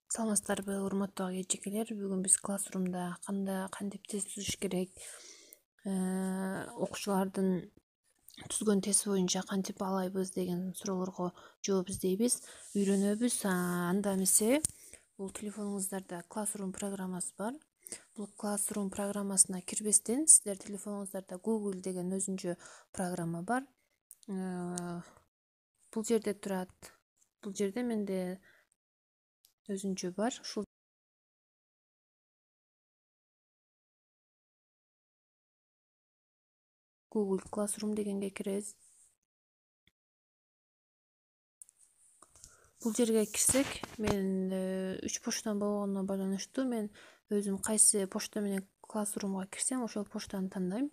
Саламатсыздарбы, урматтуу эжекелер. Бүгүн биз классрумда кантип тест түзүш керек, окуучулардын түзгөн тест боюнча кантип алайбыз деген суроолорго жооп издейбиз, үйрөнөбүз. Анда эмесе бул телефонуңуздарда классрум программасы бар. Бул классрум программасына кирбестен сиздер телефонуңуздарда Google деген өзүнчө программа бар. Бул жерде турат. Бул жерде менде өзүнчө бар. Ушул Google Classroom дегенге киребиз. Бул жерге кирсек, мен 3 поштан болгонуна байланыштуу мен өзүм кайсы почта менен классрумга кирсем, ошол поштаны тандайм.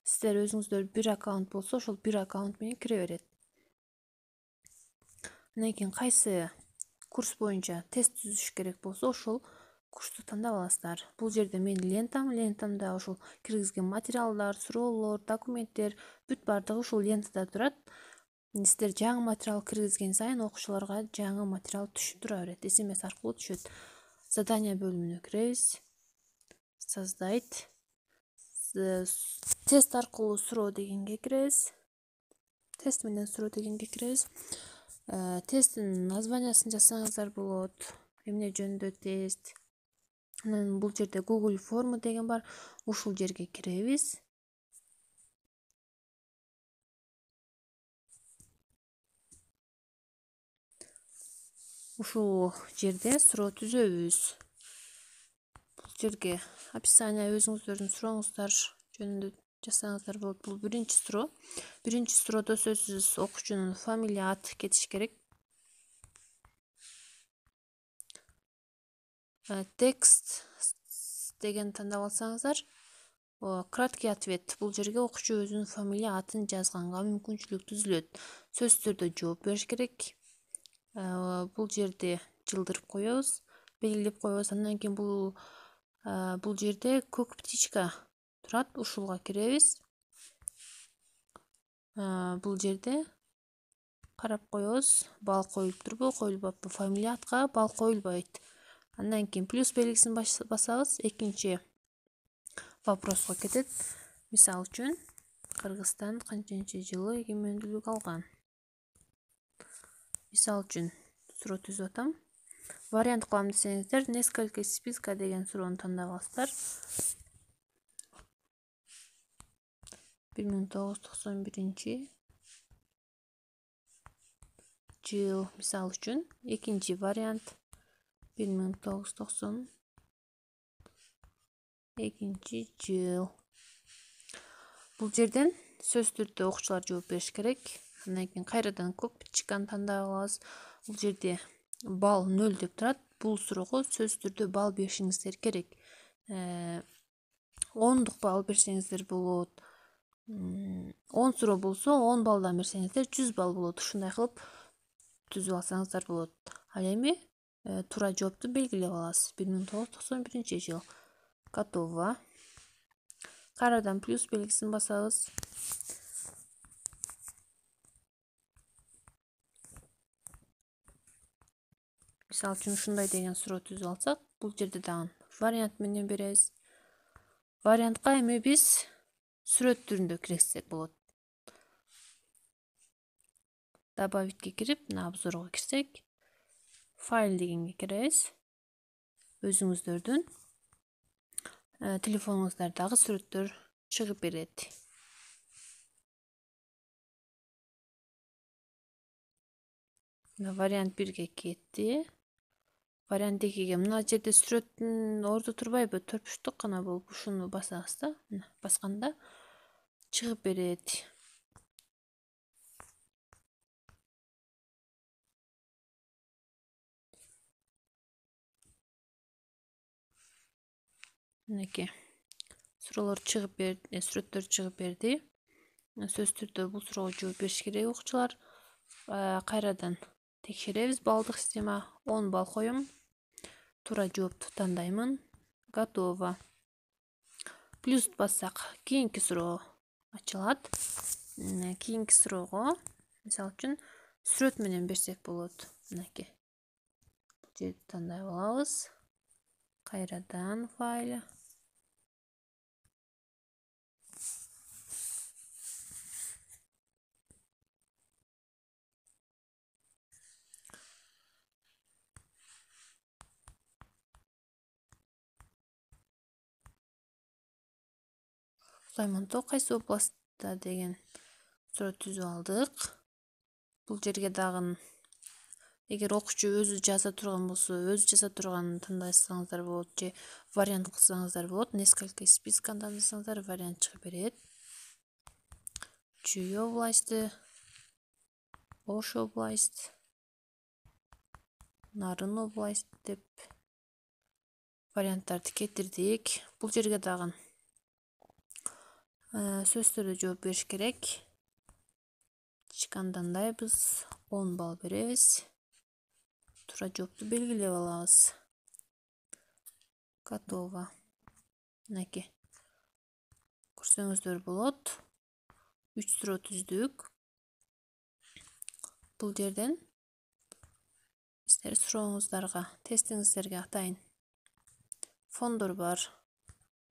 Сиздер өзүңүздөр бир аккаунт болсо, ошол бир аккаунт менен кире берет. Андан кийин кайсы курс боюнча тест түзүш керек болсо, ошол курсту тандап аласыздар. Бул жерде менин лентамда ошол киргизген материалдар, суроолор, документтер бүт бардыгы ушул лентада турат. Сиздер жаңы материал киргизген сайын окуучуларга жаңы материал түшүп тура берет, SMS аркылуу түшөт. Задание бөлүмүнө киребиз. Создать. Тест аркылуу суроо дегенге киребиз. Тест менен суроо дегенге киребиз. Тесттин названиясын жазсаңыздар болот. Эмне жөнүндө тест. Анан бул жерде Google форма деген бар. Ушул жерге киребиз. Ушул жерде суроо түзөбүз. Бул жерге описание өзүңүздөрдүн сурооңуздар жөнүндө жазсаңыздар болот. Бул биринчи суроо. Биринчи суроодо сөзсүз окуучунун фамилия, аты кетиш керек. Текст деген тандап алсаңыздар, краткий ответ. Бул жерге окуучу өзүнүн фамилия, атын жазганга мүмкүнчүлүк түзүлөт. Сөзсүз түрдө жооп бериш керек. Бул жерде жылдырып коебуз, белгилеп коебуз. Андан кийин бул жерде көк птичка турат, ушулга киребиз. Бул жерде карап коебуз, балл коюлуп турбу, коюлбаппы. Фамилия, атка балл коюлбайт. Андан кийин плюс белгисин басабыз, экинчи вопроско кетет. Мисалы үчүн, Кыргызстан канчынчы жылы эгемендүүлүк алган? Мисалы үчүн суроо түзүп атам. Вариант кылам десеңиздер, несколько списка деген суроону тандап аласыздар. 1991 жыл, мисалы үчүн. Экинчи вариант 1992 жыл. Бул жерден сөз түрдө окуучулар жооп бериш керек. Андан кийин кайрадан көк птичканы тандап алабыз. Бул жерде балл 0 деп турат. Бул суроого сөз түрдө балл беришиңиздер керек. 10 балл берсеңиздер болот. 10 суроо болсо 10 баллдан берсеңиздер 100 балл болот. Ушундай кылып түзүп алсаңыздар болот. Ал эми туура жоопту белгилеп аласыз. 1991 жыл. Готово. Кайрадан плюс белгисин басабыз. Мисалы үчүн ушундай деген суроо түзүп алсак, бул жерде дагы вариант менен беребиз. Вариантка эми биз сүрөт түрүндө киргизсек болот. Добавитке кирип, мына обзорго кирсек, файл дегенге киребиз. Өзүңүздөрдүн телефонуңуздардагы сүрөттөр чыгып берет. Вариант 1ге кетти. Вариант 2ге мына жерде сүрөттүн орду турбайбы? Төртбуштук гана болуп, ушуну басабыз да. Басканда чыгып берет. Мынакей. Суроолор чыгып берди, сүрөттөр чыгып берди. Сөз түрдө бул суроого жооп бериш керек окуучулар. Кайрадан текшеребиз баллдык система. 10 балл коем. Туура жоопту тандаймын. Готово. Плюс бассак, кийинки суроо ачылат. Кийинки суроого, мисалы үчүн, сүрөт менен берсек болот. Мынакей. жерди тандай алабыз. Кайрадан файл. Саймонто кайсы областта деген суроо түзүп алдык. Бул жерге дагы эгер окуучу өзү жаза турган болсо, өзү жаза турганын тандасаңыздар болот же вариант кылсаңыздар болот. Несколько из списка тандасаңыздар вариант чыгып берет. Чүй областы, Ош область, Нарын область деп варианттарды кетирдик. Бул жерге дагы сөздөргө жооп бериш керек. Чыкандандайбыз, 10 балл беребиз. Туура жоопту белгилеп алабыз. Готово. Мынакей. Көрсөңүздөр болот. 3 суроо түздүк. Бул жерден сиздер сурооңуздарга, тестиңиздерге атайын фондор бар.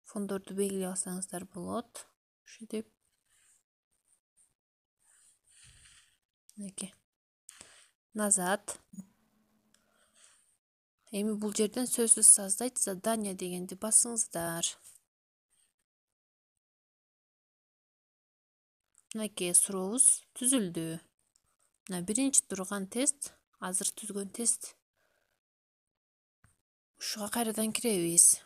Фондорду белгилеп алсаңыздар болот. Ушинтип. Мынакей. Назад. Эми бул жерден сөзсүз создать задание дегенди басыңыздар. Мынакей сурообуз түзүлдү. Мына биринчи турган тест, азыр түзгөн тест. Ушуга кайрадан киребиз.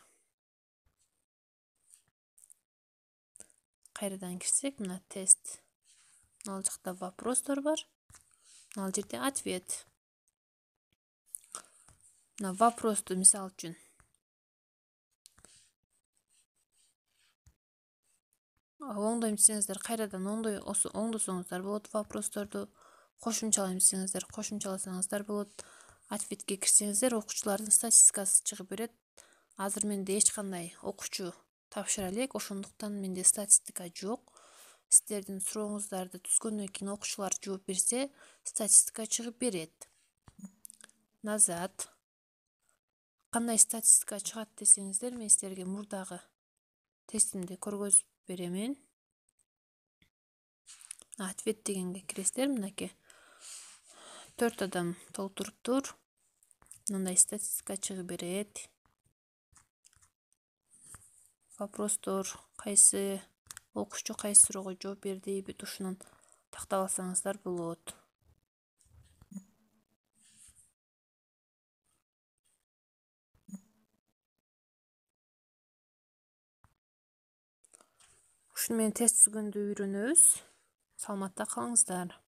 Кайрадан кирсек, мына тест. Ал жакта вопростор бар. Ал жерде ответ. Мына вопросту мисал үчүн оңдойм десеңиздер, кайрадан оңдосоңуздар болот. Вопросторду кошумчалайм десеңиздер, кошумчаласаңыздар болот. Ответке кирсеңиздер, окуучулардын статистикасы чыгып берет. Азыр менде эч кандай окуучу тапшыра элек, ошондуктан менде статистика жок. Сиздердин сурооңуздарды түзгөндөн кийин окуучулар жооп берсе, статистика чыгып берет. Назад. Кандай статистика чыгат десеңиздер, мен сиздерге мурдагы тестимди көргөзүп беремин. Ответ дегенге киресиздер, мынакей. 4 адам толтуруптур. Мындай статистика чыгып берет. Вопростор кайсы, окуучу кайсы суроого жооп берди, бүт ушунун тактап алсаңыздар болот. Ушуну менен тест түзгөндү үйрөнөбүз. Саламатта калыңыздар.